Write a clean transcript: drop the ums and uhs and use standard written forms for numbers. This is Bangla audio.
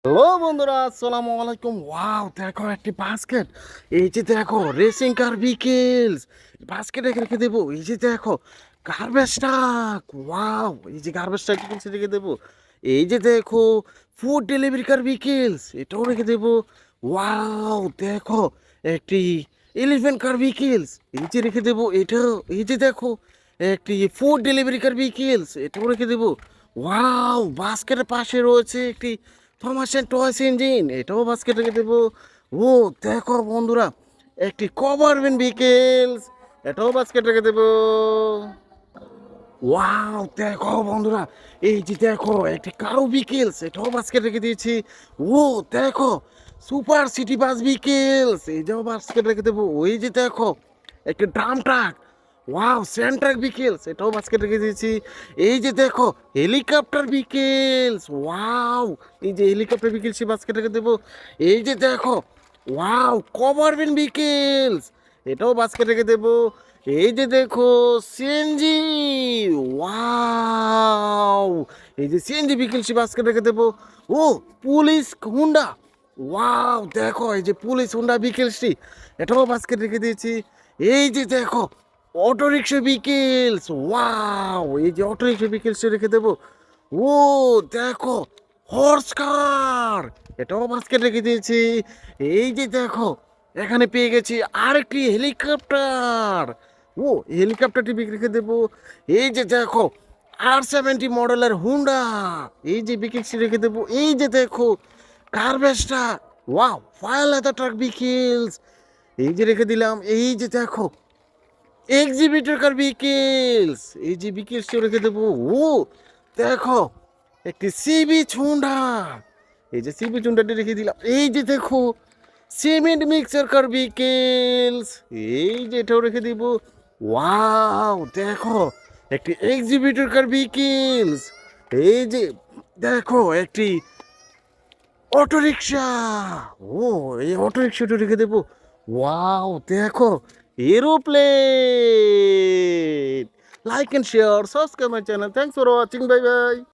হ্যালো বন্ধুরা, আসসালামু আলাইকুম। ওয়াও, দেখো একটি বাস্কেট। এই যে দেখো রেসিং কার ভিকেলস বাস্কেটে রেখে দেবো। এই যে দেখো গার্বেজ ট্রাক। ওয়াও, এই যে গার্বেজ ট্রাক রেখে দেবো। এই যে দেখো ফুড ডেলিভারি কার ভিকেলস, এটাও রেখে দেবো। ওয়াও, দেখো একটি এলিফ্যান্ট কার ভিকেলস, এই যে রেখে দেবো এটাও। এই যে দেখো একটি ফুড ডেলিভারি কার ভিকেলস, এটাও রেখে দেবো। ওয়াও, বাস্কেটের পাশে রয়েছে একটি থমাস অ্যান্ড টয়েস ইঞ্জিন, এটাও বাস্কেট রেখে দেবো। ও দেখো বন্ধুরা, একটি কভারম্যান ভিকেলস, এটাও বাস্কেট রেখে দেবো। ওয়াও, দেখো বন্ধুরা, এই যে দেখো একটি কারো ভিকেলস, এটাও বাস্কেট রেখে দিয়েছি। ও দেখো সুপার সিটি বাস ভিকেলস, এটাও বাস্কেট রেখে দেবো। ওই যে দেখো একটি ড্রাম ট্রাক। ওয়াও, সেন্ট্রাক ভিকেলস, এটাও বাস্কেট রেখে দিয়েছি। এই যে দেখো হেলিকপ্টার ভিকেলস। ওয়াও, এই যে হেলিকপ্টার ভিকেলস বাস্কেট রেখে দেবো। এই যে দেখো ওয়াও কভারম্যান ভিকেলস, এটাও বাস্কেট রেখে দেবো। এই যে দেখো সিএনজি। ওয়াও, এই যে সিএনজি ভিকেলস বাস্কেট রেখে দেবো। ও পুলিশ হুন্ডা। ওয়াও, দেখো এই যে পুলিশ হুন্ডা ভিকেলসটি, এটাও বাস্কেট রেখে দিয়েছি। এই যে দেখো অটো রিক্সা ভিকেলস। ওয়াও, এই যে অটো রিক্সা ভিকেলসটা রেখে দেবো। ও দেখো হর্স কার, এটাও বাস্কেট রেখে দিয়েছি। এই যে দেখো এখানে পেয়ে গেছি আরেকটি হেলিকপ্টার। ও হেলিকপ্টারটি বিক্রি রেখে দেবো। এই যে দেখো R70 মডেলের হুন্ডা, এই যে বিক্রি রেখে দেবো। এই যে দেখো কারভেস্টা। ওয়াও, ফায়ার লেদার ট্রাক বিকিলস, এই যে রেখে দিলাম। এই যে দেখো এক্সিবিটর কার বিকেলস, এই যে বিকেলসটা রেখে দেবো। ও দেখো একটি সিবি চুন্ডা, এই যে সিবি চুন্ডাটি রেখে দিলাম। এই যে দেখো সিমেন্ট মিক্সার কার বিকেলস, এই যে এটাও রেখে দিব। ওয়াও, দেখো একটি এক্সিবিটর কার বিকেলস, এই যে দেখো একটি অটোরিকশা। ও এই অটোরিকশাটা রেখে দেবো। ওয়াও, দেখো aeroplane. Like and share, subscribe my channel. Thanks for watching, bye by.